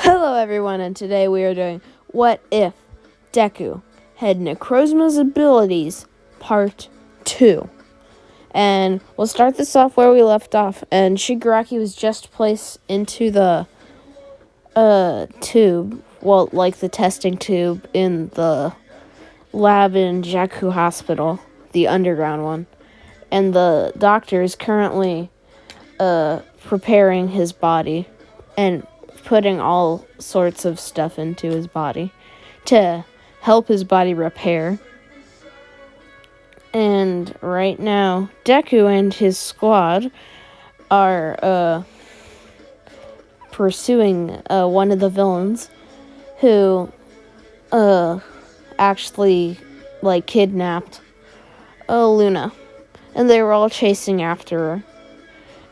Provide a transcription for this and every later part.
Hello everyone, and today we are doing What If Deku Had Necrozma's Abilities, Part 2. And we'll start this off where we left off, and Shigaraki was just placed into the tube, well, like the testing tube in the lab in Deku Hospital, the underground one. And the doctor is currently preparing his body and putting all sorts of stuff into his body to help his body repair. And right now, Deku and his squad are pursuing one of the villains who actually kidnapped Luna. And they were all chasing after her.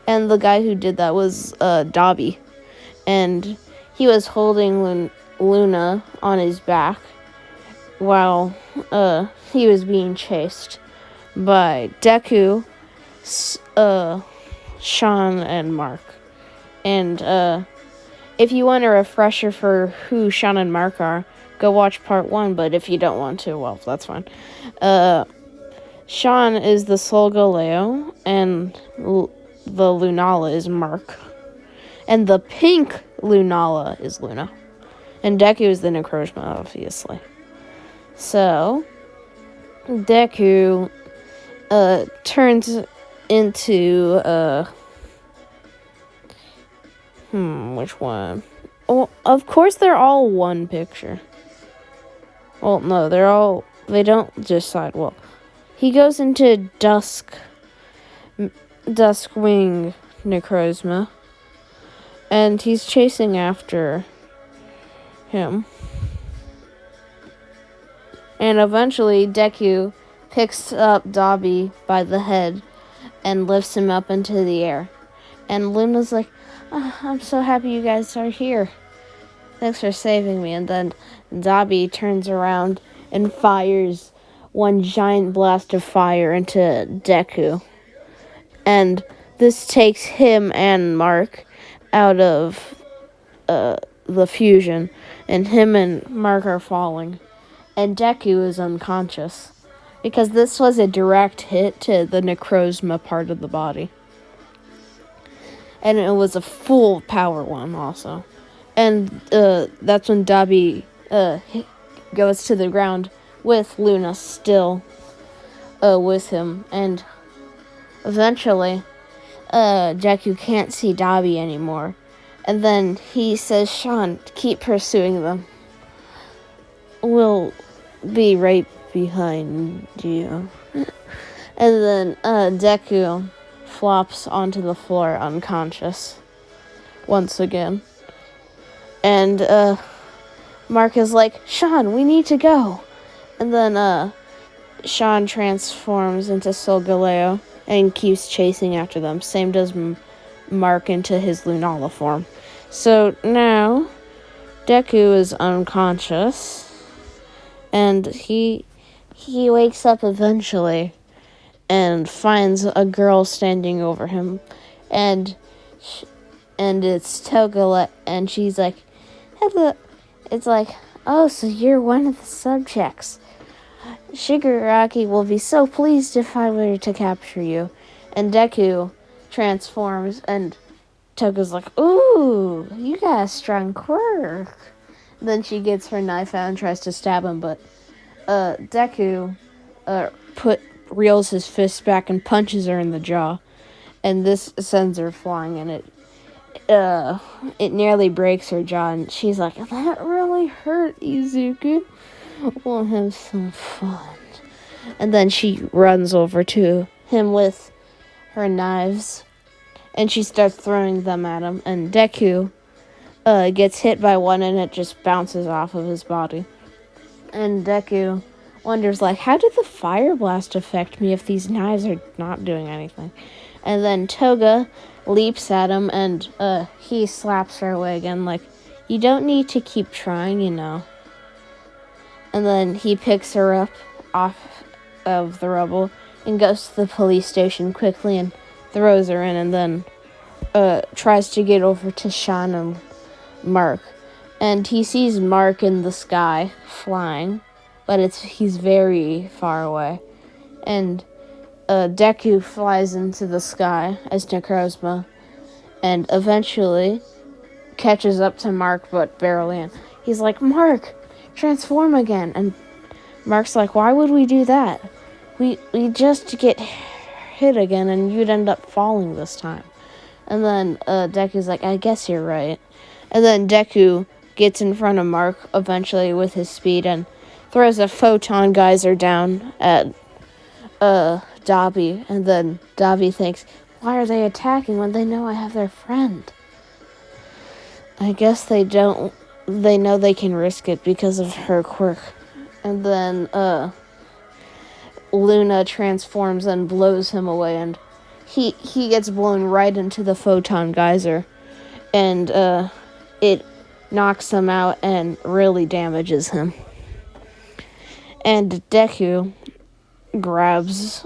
And the guy who did that was Dobby. And he was holding Luna on his back while he was being chased by Deku, Sean, and Mark. And if you want a refresher for who Sean and Mark are, go watch part 1, but if you don't want to, well, that's fine. Sean is the Sol Galeo, and the Lunala is Mark. And the pink Lunala is Luna. And Deku is the Necrozma, obviously. So, Deku turns into, which one? Well, of course they're all one picture. Well, no, they don't decide. Well, he goes into Duskwing Necrozma. And he's chasing after him. And eventually, Deku picks up Dobby by the head and lifts him up into the air. And Luna's like, I'm so happy you guys are here. Thanks for saving me. And then Dobby turns around and fires one giant blast of fire into Deku. And this takes him and Mark out of the fusion, and him and Mark are falling, and Deku is unconscious, because this was a direct hit to the Necrozma part of the body, and it was a full power one also, and that's when Dobby goes to the ground with Luna still with him, and eventually Deku can't see Dobby anymore. And then he says, Sean, keep pursuing them. We'll be right behind you. And then Deku flops onto the floor unconscious once again. And Mark is like, Sean, we need to go. And then Sean transforms into Sol Galeo and keeps chasing after them. Same does Mark into his Lunala form. So now, Deku is unconscious, and he wakes up eventually and finds a girl standing over him, and it's Toga, and she's like, hello. It's like, oh, so you're one of the subjects. Shigaraki will be so pleased if I were to capture you. And Deku transforms, and Toga's like, ooh, you got a strong quirk. Then she gets her knife out and tries to stab him, but Deku reels his fist back and punches her in the jaw. And this sends her flying, and it nearly breaks her jaw, and she's like, that really hurt, Izuku. We'll have some fun. And then she runs over to him with her knives, and she starts throwing them at him, and Deku gets hit by one, and it just bounces off of his body. And Deku wonders, like, how did the fire blast affect me if these knives are not doing anything? And then Toga leaps at him, and he slaps her away again, like, you don't need to keep trying, you know. And then he picks her up off of the rubble and goes to the police station quickly and throws her in, and then tries to get over to Sean and Mark. And he sees Mark in the sky flying, but he's very far away. And Deku flies into the sky as Necrozma, and eventually catches up to Mark, but barely. And he's like, Mark, transform again. And Mark's like, why would we do that? We just get hit again, and you'd end up falling this time. And then Deku's like, I guess you're right. And then Deku gets in front of Mark eventually with his speed and throws a photon geyser down at Dabi. And then Dabi thinks, why are they attacking when they know I have their friend? I guess they don't. They know they can risk it because of her quirk. And then Luna transforms and blows him away, and he gets blown right into the photon geyser, and it knocks him out and really damages him. And Deku grabs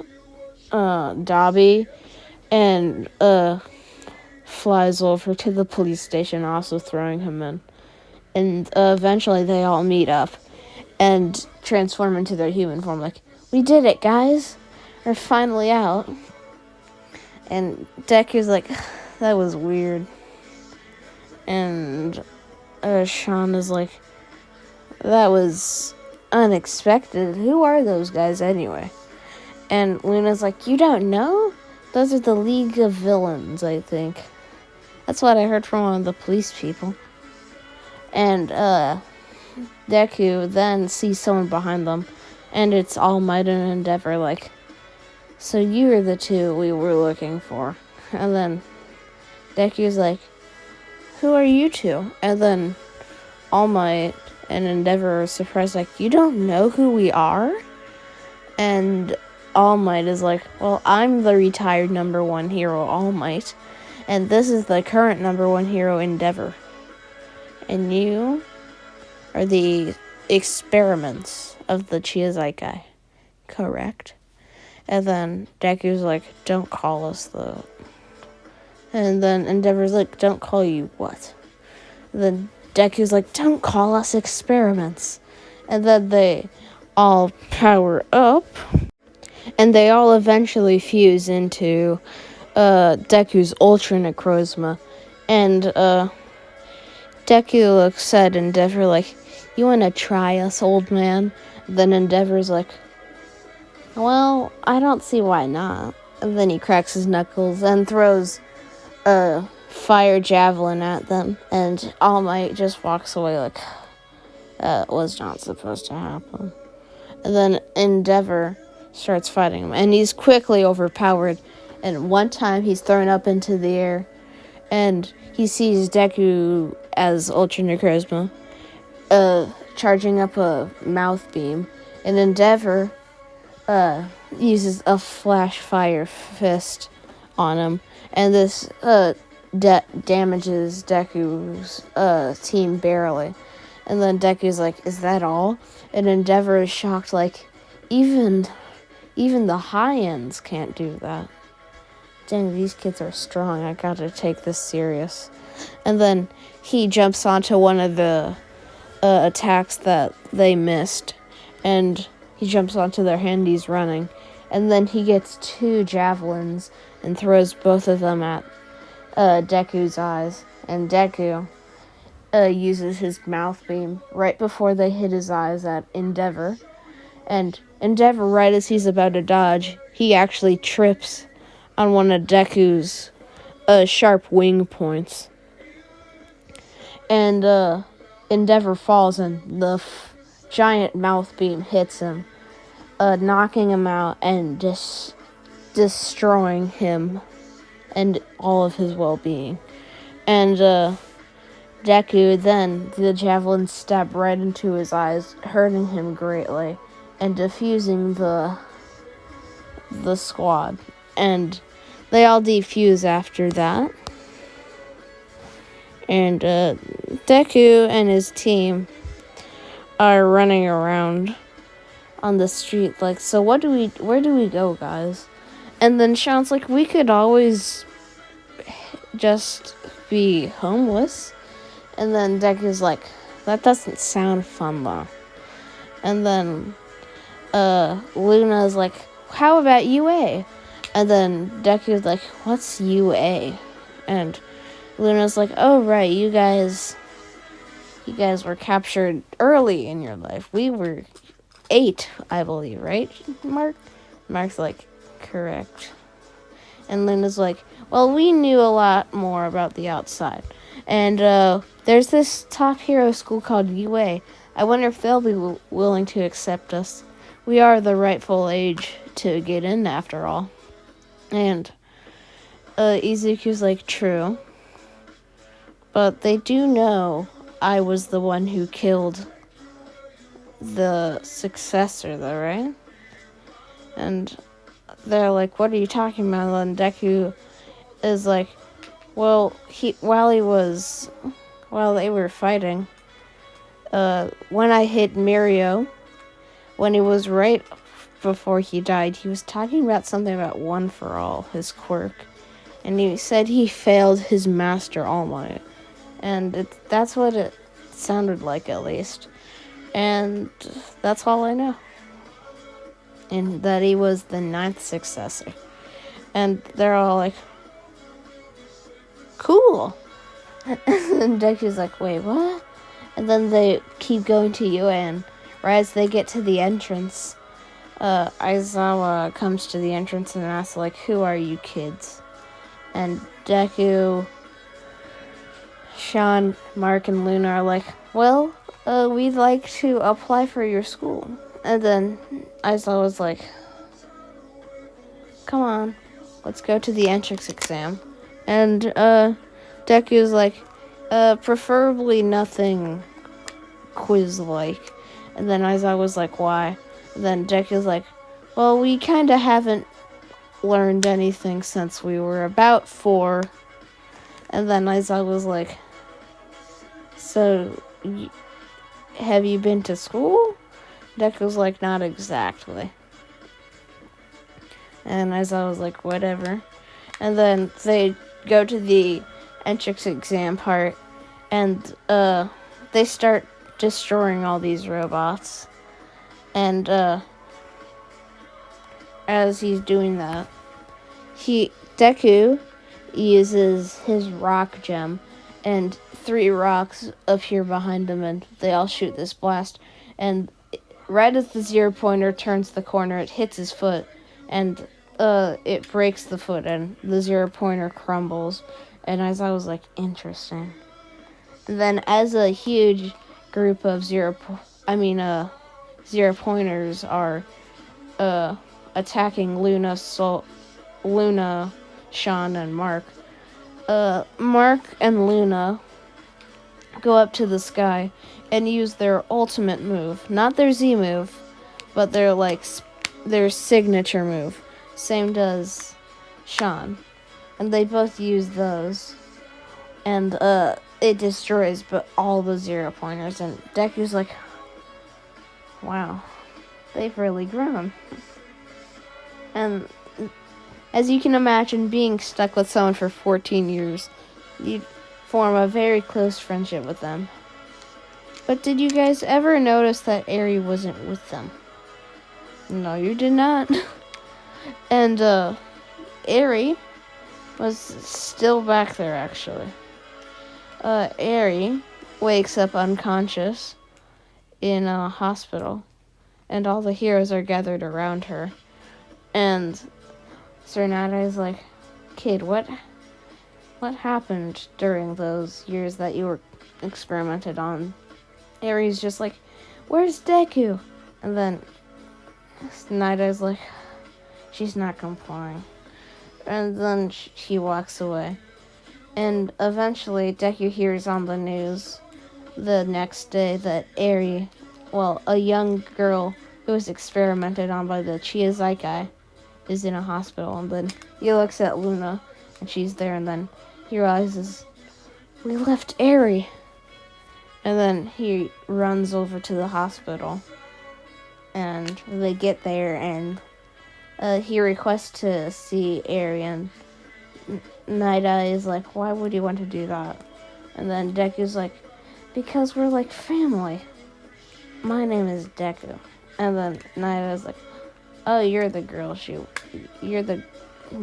Dabi and flies over to the police station, also throwing him in. And eventually they all meet up and transform into their human form. Like, we did it, guys. We're finally out. And Deku's like, that was weird. And Sean is like, that was unexpected. Who are those guys anyway? And Luna's like, you don't know? Those are the League of Villains, I think. That's what I heard from one of the police people. And Deku then sees someone behind them, and it's All Might and Endeavor, like, so you are the two we were looking for. And then Deku's like, who are you two? And then All Might and Endeavor are surprised, like, you don't know who we are? And All Might is like, well, I'm the retired number one hero, All Might, and this is the current number one hero, Endeavor. And you are the experiments of the Chiazaikai, correct? And then Deku's like, don't call us the... And then Endeavor's like, don't call you what? And then Deku's like, don't call us experiments. And then they all power up, and they all eventually fuse into Deku's Ultra Necrozma. And Deku looks at Endeavor like, you want to try us, old man? Then Endeavor's like, well, I don't see why not. And then he cracks his knuckles and throws a fire javelin at them. And All Might just walks away like, that was not supposed to happen. And then Endeavor starts fighting him, and he's quickly overpowered. And one time he's thrown up into the air, and he sees Deku as Ultra Necrozma charging up a mouth beam, and Endeavor uses a flash fire fist on him, and this damages Deku's team barely. And then Deku's like, is that all? And Endeavor is shocked, like, even the high ends can't do that. Dang, these kids are strong. I gotta take this serious. And then he jumps onto one of the attacks that they missed, and he jumps onto their hand. He's running, and then he gets 2 javelins and throws both of them at Deku's eyes. And Deku uses his mouth beam right before they hit his eyes at Endeavor. And Endeavor, right as he's about to dodge, he actually trips on one of Deku's sharp wing points. And Endeavor falls, and the giant mouth beam hits him, knocking him out and destroying him and all of his well-being. And Deku, then the javelin stabbed right into his eyes, hurting him greatly and defusing the squad. And they all defuse after that. And Deku and his team are running around on the street like, so where do we go, guys? And then Sean's like, we could always just be homeless. And then Deku's like, That doesn't sound fun, though. And then, Luna's like, how about UA? And then Deku's like, what's UA? And Luna's like, oh, right, you guys were captured early in your life. We were 8, I believe, right, Mark? Mark's like, correct. And Luna's like, well, we knew a lot more about the outside. And there's this top hero school called UA. I wonder if they'll be willing to accept us. We are the rightful age to get in, after all. And Izuku's like, true. But they do know I was the one who killed the successor, though, right? And they're like, what are you talking about? And Deku is like, well, while they were fighting, when I hit Mirio, when he was right before he died, he was talking about something about One for All, his quirk. And he said he failed his master All Might. And that's what it sounded like, at least. And that's all I know. And that he was the 9th successor. And they're all like, cool. And Deku's like, wait, what? And then they keep going to UA, and right as they get to the entrance, Aizawa comes to the entrance and asks, like, who are you kids? And Deku, Sean, Mark, and Luna are like, well, we'd like to apply for your school. And then Aizawa's like, come on, let's go to the entrance exam. And Deku's like, preferably nothing quiz-like. And then Aizawa's like, why? And then Deku's like, well, we kind of haven't learned anything since we were about 4. And then Aizawa's like, so, have you been to school? Deku's like, not exactly. And Aizawa's like, whatever. And then they go to the entrance exam part, and they start destroying all these robots. And as he's doing that, Deku uses his rock gem, and 3 rocks appear behind him, and they all shoot this blast. And right as the 0-pointer turns the corner, it hits his foot, and it breaks the foot, and the 0-pointer crumbles. And I was like, interesting. And then as a huge group of 0-pointers are attacking Luna, Sean, and Mark. Mark and Luna go up to the sky and use their ultimate move. Not their Z move, but their signature move. Same does Sean. And they both use those. And it destroys all the 0-pointers. And Deku's like, wow, they've really grown. And as you can imagine, being stuck with someone for 14 years, you form a very close friendship with them. But did you guys ever notice that Eri wasn't with them? No, you did not. And Eri was still back there, actually. Eri wakes up unconscious in a hospital, and all the heroes are gathered around her. And Sir Nada is like, kid, what happened during those years that you were experimented on? Eri's just like, where's Deku? And then Nada is like, she's not complying. And then he walks away. And eventually Deku hears on the news the next day that Eri, a young girl who was experimented on by the Chiazaikai, is in a hospital. And then he looks at Luna, and she's there, and then he realizes, we left Eri. And then he runs over to the hospital, and they get there, and he requests to see Eri, and Nida is like, why would you want to do that? And then Deku's like, Because we're like family. My name is Deku. And then Naida's like, oh, you're the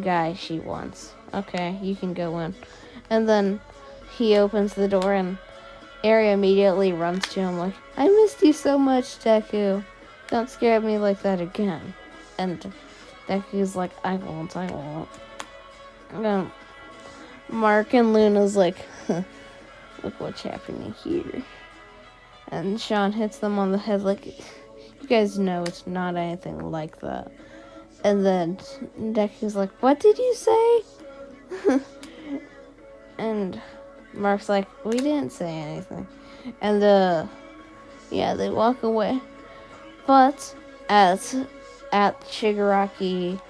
guy she wants. Okay, you can go in. And then he opens the door and Eri immediately runs to him like, I missed you so much, Deku. Don't scare me like that again. And Deku's like, I won't. Mark and Luna's like, look what's happening here. And Sean hits them on the head like, you guys know it's not anything like that. And then Deku's like, what did you say? And Mark's like, we didn't say anything. And they walk away. But at Shigaraki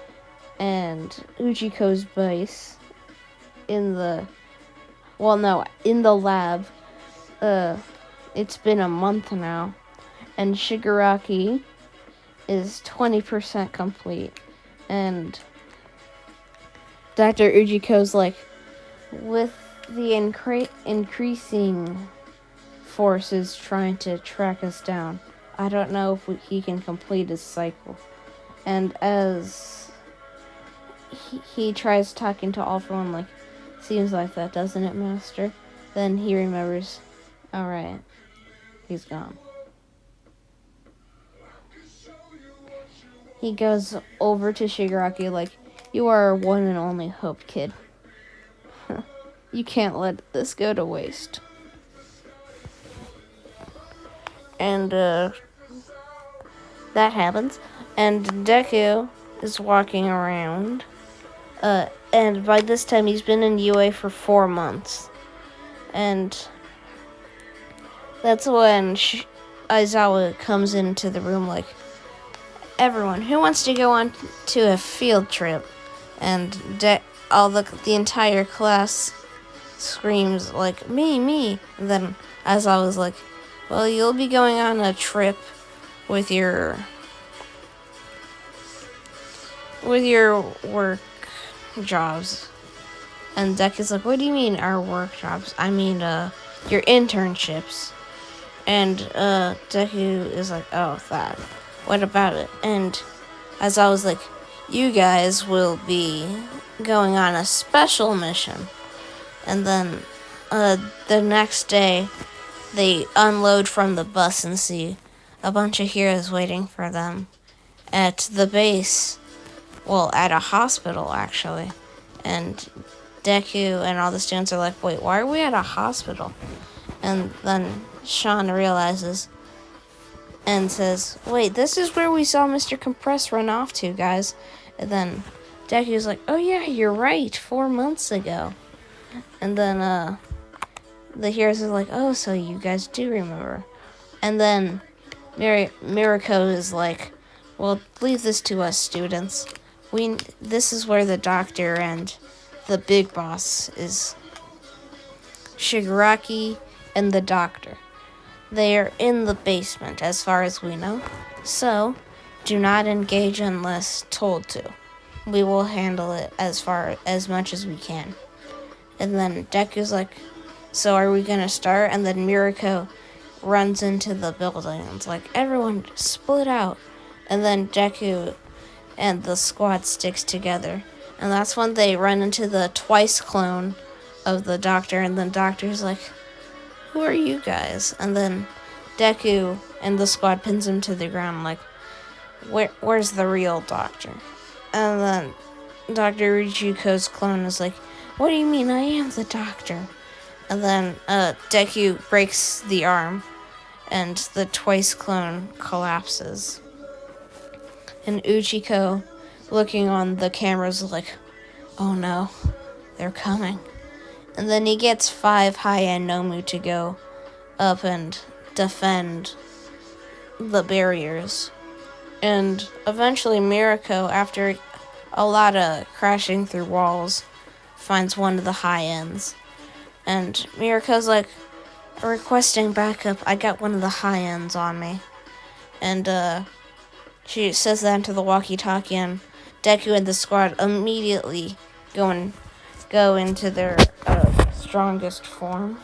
and Ujiko's base in the lab, it's been a month now, and Shigaraki is 20% complete, and Dr. Ujiko's like, with the increasing forces trying to track us down, I don't know if he can complete his cycle. And as he tries talking to All For One, like, seems like that, doesn't it, Master? Then he remembers, alright, he's gone. He goes over to Shigaraki like, you are our one and only hope, kid. You can't let this go to waste. And that happens. And Deku is walking around. And by this time he's been in UA for 4 months. And that's when Aizawa comes into the room like, everyone, who wants to go on to a field trip? And the entire class screams like, me. And then Aizawa's like, well, you'll be going on a trip with your work jobs. And Deku's like, what do you mean our work jobs? I mean, your internships. And Deku is like, oh, that. What about it? And as I was like, you guys will be going on a special mission. And then the next day, they unload from the bus and see a bunch of heroes waiting for them at the base. Well, at a hospital, actually. And Deku and all the students are like, wait, why are we at a hospital? And then Sean realizes and says, wait, this is where we saw Mr. Compress run off to, guys. And then Deku's like, oh yeah, you're right, 4 months ago. And then the heroes are like, oh, so you guys do remember. And then Mirako is like, well, leave this to us, students. This is where the doctor and the big boss is. Shigaraki and the doctor. They are in the basement, as far as we know. So, do not engage unless told to. We will handle it as much as we can. And then Deku's like, so are we gonna start? And then Mirako runs into the building and it's like, everyone split out. And then Deku and the squad sticks together. And that's when they run into the twice clone of the doctor. And the doctor's like, who are you guys? And then Deku and the squad pins him to the ground like, where's the real doctor? And then Dr. Ujiko's clone is like, what do you mean? I am the doctor. And then Deku breaks the arm and the twice clone collapses. And Ujiko, looking on the cameras, is like, oh no, they're coming. And then he gets 5 high-end Nomu to go up and defend the barriers. And eventually Mirako, after a lot of crashing through walls, finds one of the high-ends. And Mirako's like, requesting backup, I got one of the high-ends on me. And she says that into the walkie-talkie, and Deku and the squad immediately go into their strongest form.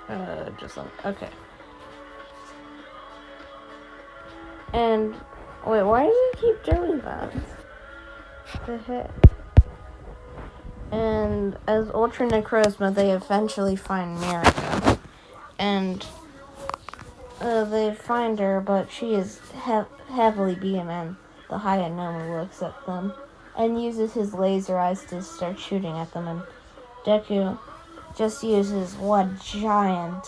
Okay. And wait, why does it keep doing that? The heck? And as Ultra Necrozma, they eventually find Mirka. And they find her, but she is heavily beaten, and the Hayanomu looks at them and uses his laser eyes to start shooting at them. And Deku just uses one giant,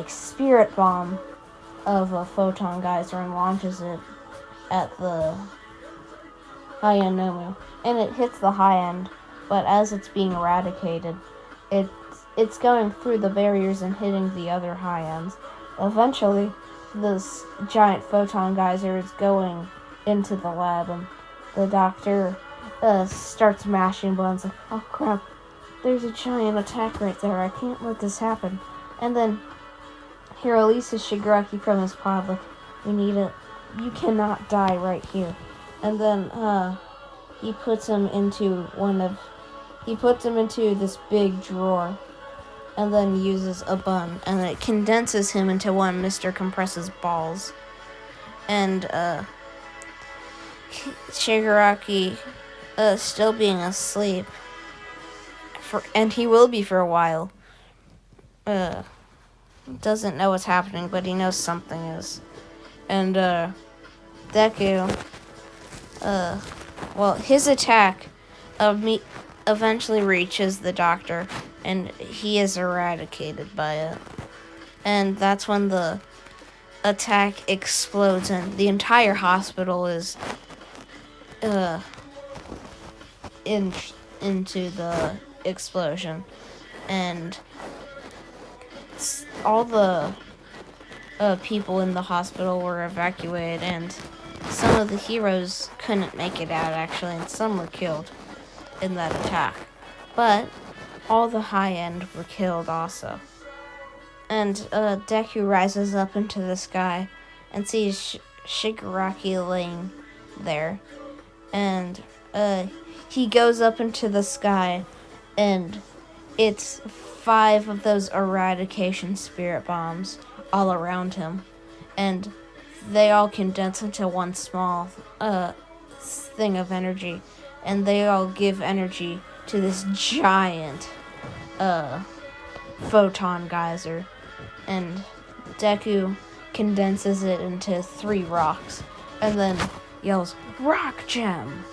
spirit bomb of a photon geyser and launches it at the Hayanomu. And it hits the high end, but as it's being eradicated, it's going through the barriers and hitting the other high ends. Eventually, this giant photon geyser is going into the lab, and the doctor starts mashing buttons. Like, oh crap, there's a giant attack right there. I can't let this happen. And then he releases Shigaraki from his pod. Like, we need it. You cannot die right here. And then he puts him into this big drawer, and then uses a bun, and it condenses him into one Mr. Compress's balls. And Shigaraki, still being asleep, and he will be for a while, doesn't know what's happening, but he knows something is. And Deku, his attack eventually reaches the doctor, and he is eradicated by it. And that's when the attack explodes, and the entire hospital is into the explosion. And all the people in the hospital were evacuated, and some of the heroes couldn't make it out, actually, and some were killed in that attack. But all the high end were killed also. And Deku rises up into the sky and sees Shigaraki laying there. And he goes up into the sky, and it's 5 of those eradication spirit bombs all around him. And they all condense into one small thing of energy. And they all give energy to this giant photon geyser. And Deku condenses it into 3 rocks, and then yells, "Rock Gem!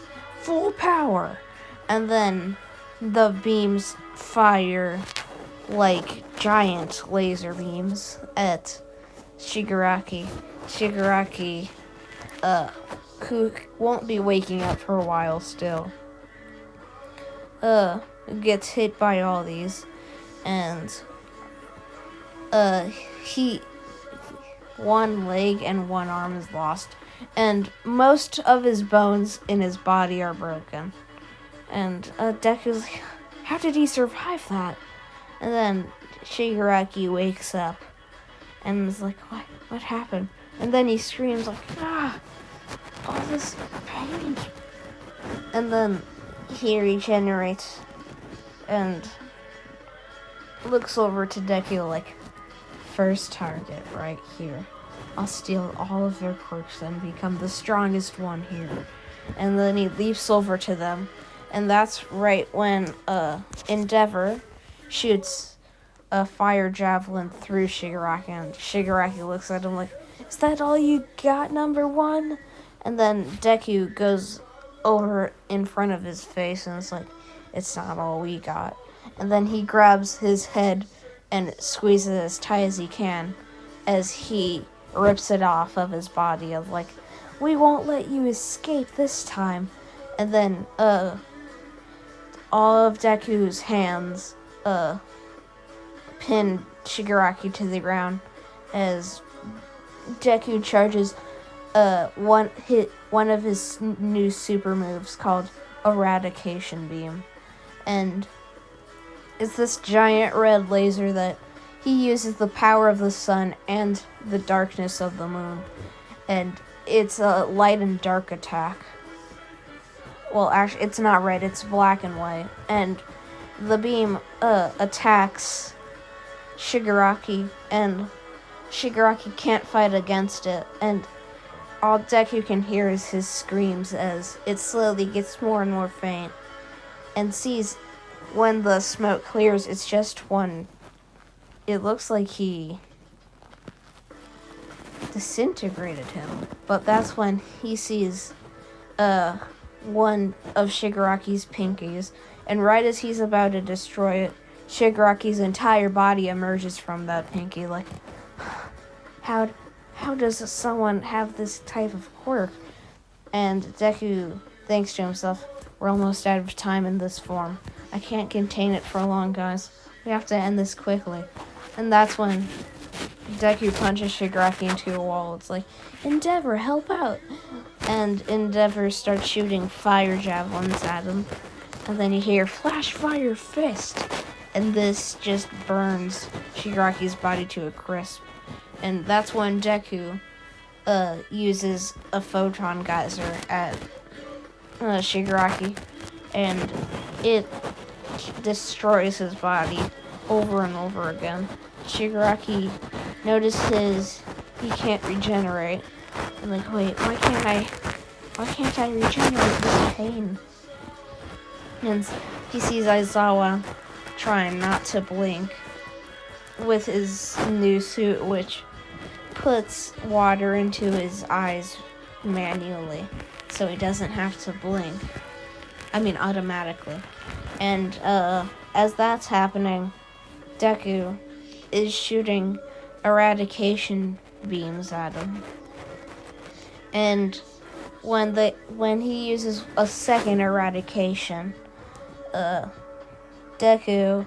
Full power!" And then the beams fire like giant laser beams at Shigaraki. Shigaraki, who won't be waking up for a while still, gets hit by all these, and one leg and one arm is lost, and most of his bones in his body are broken. And Deku's like, how did he survive that? And then Shigaraki wakes up and is like, what happened? And then he screams like, all this pain. And then he regenerates and looks over to Deku like, first target right here. I'll steal all of their quirks and become the strongest one here. And then he leaps over to them, and that's right when Endeavor shoots a fire javelin through Shigaraki, and Shigaraki looks at him like, is that all you got, number 1? And then Deku goes over in front of his face and is like, it's not all we got. And then he grabs his head and squeezes it as tight as he can as he rips it off of his body, of like, we won't let you escape this time. And then all of Deku's hands pin Shigaraki to the ground as Deku charges one of his new super moves called Eradication Beam. And it's this giant red laser that he uses the power of the sun and the darkness of the moon. And it's a light and dark attack. Well, actually, it's not red, it's black and white. And the beam attacks Shigaraki, and Shigaraki can't fight against it, and all Deku can hear is his screams as it slowly gets more and more faint, and sees when the smoke clears, it's just one. It looks like he disintegrated him, but that's when he sees one of Shigaraki's pinkies, and right as he's about to destroy it, Shigaraki's entire body emerges from that pinky. Like, how does someone have this type of quirk? And Deku thinks to himself, we're almost out of time in this form. I can't contain it for long, guys. We have to end this quickly. And that's when Deku punches Shigaraki into a wall. It's like, Endeavor, help out! And Endeavor starts shooting fire javelins at him. And then you hear, flash fire fist! And this just burns Shigaraki's body to a crisp. And that's when Deku uses a photon geyser at Shigaraki. And it destroys his body over and over again. Shigaraki notices he can't regenerate. And like, wait, why can't I regenerate this pain? And he sees Aizawa trying not to blink with his new suit, which puts water into his eyes manually, so he doesn't have to blink. Automatically. And as that's happening, Deku is shooting eradication beams at him. And when he uses a second eradication, Deku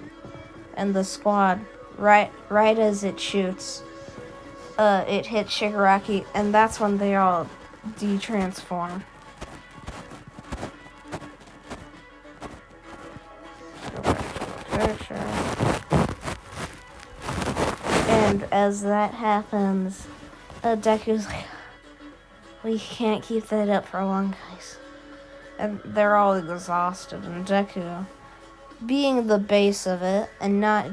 and the squad, right as it shoots, it hits Shigaraki, and that's when they all de-transform. And as that happens, Deku's like, we can't keep that up for long, guys. And they're all exhausted, and Deku, being the base of it and not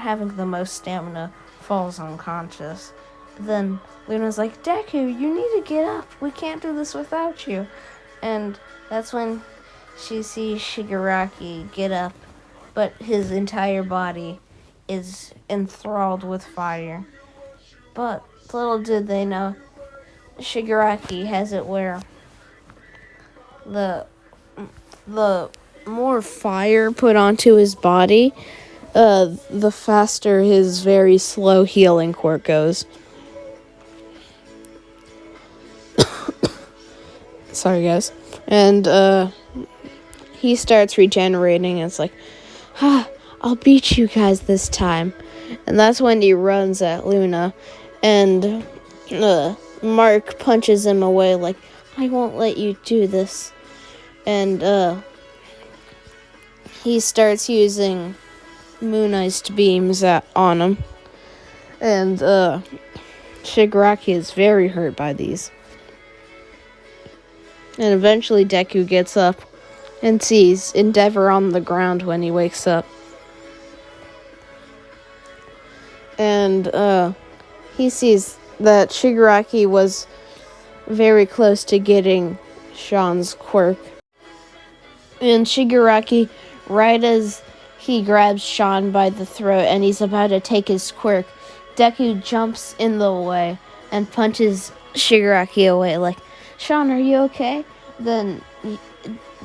having the most stamina, falls unconscious. Then Luna's like, Deku, you need to get up. We can't do this without you. And that's when she sees Shigaraki get up, but his entire body is enthralled with fire. But little did they know, Shigaraki has it where the more fire put onto his body, the faster his very slow healing quirk goes. Sorry, guys. And he starts regenerating, and it's like, I'll beat you guys this time. And that's when he runs at Luna, and Mark punches him away like, I won't let you do this. And he starts using moonized beams on him. And Shigaraki is very hurt by these. And eventually Deku gets up and sees Endeavor on the ground when he wakes up. And he sees that Shigaraki was very close to getting Sean's quirk. And Shigaraki, right as he grabs Sean by the throat and he's about to take his quirk, Deku jumps in the way and punches Shigaraki away like, Sean, are you okay? Then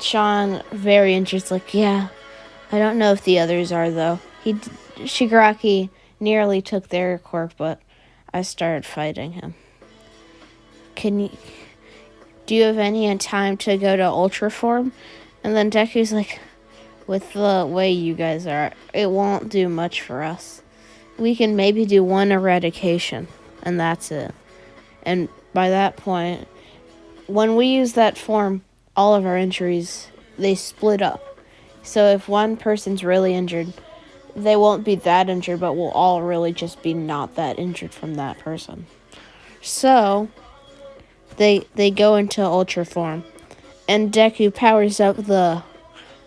Sean, very interested, like, yeah. I don't know if the others are, though. Shigaraki nearly took their quirk, but I started fighting him. Do you have any time to go to Ultra Form? And then Deku's like, with the way you guys are, it won't do much for us. We can maybe do one eradication, and that's it. And by that point, when we use that form, all of our injuries, they split up. So if one person's really injured, they won't be that injured, but we'll all really just be not that injured from that person. So they go into Ultra Form, and Deku powers up the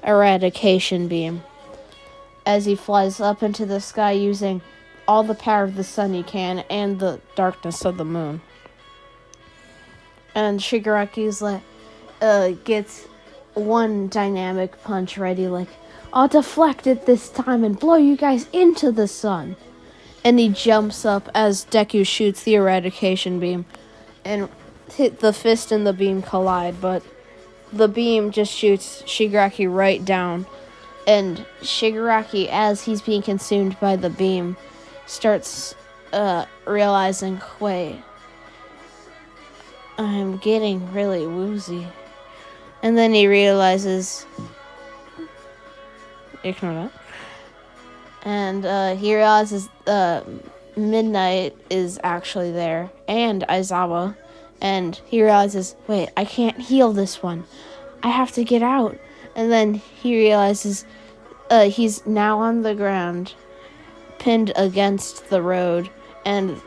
eradication beam as he flies up into the sky using all the power of the sun you can and the darkness of the moon. And Shigaraki's like, gets one dynamic punch ready, like, I'll deflect it this time and blow you guys into the sun. And he jumps up as Deku shoots the eradication beam and hit the fist and the beam collide, but the beam just shoots Shigaraki right down. And Shigaraki, as he's being consumed by the beam, starts realizing, wait, I'm getting really woozy. And then he realizes, ignore that. And he realizes Midnight is actually there, and Aizawa. And he realizes, wait, I can't heal this one. I have to get out. And then he realizes he's now on the ground, pinned against the road, and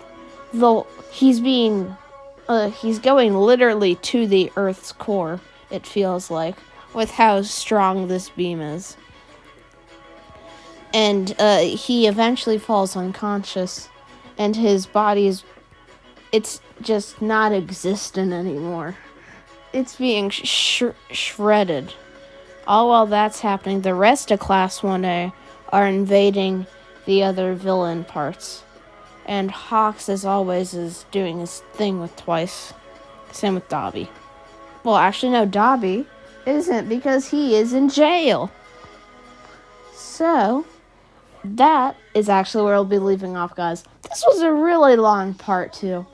though he's going literally to the Earth's core, it feels like, with how strong this beam is. And he eventually falls unconscious, and his body it's just not existent anymore. It's being shredded. All while that's happening, the rest of Class 1A are invading the other villain parts. And Hawks, as always, is doing his thing with Twice. Same with Dobby. Well, actually, no, Dobby isn't, because he is in jail. So, that is actually where I'll be leaving off, guys. This was a really long part 2.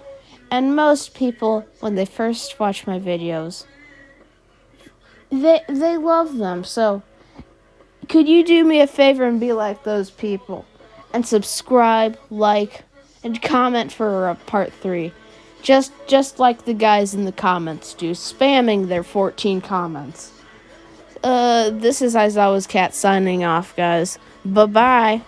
And most people, when they first watch my videos, they love them. So, could you do me a favor and be like those people? And subscribe, like, and comment for a part 3. Just like the guys in the comments do, spamming their 14 comments. This is Aizawa's cat signing off, guys. Bye-bye.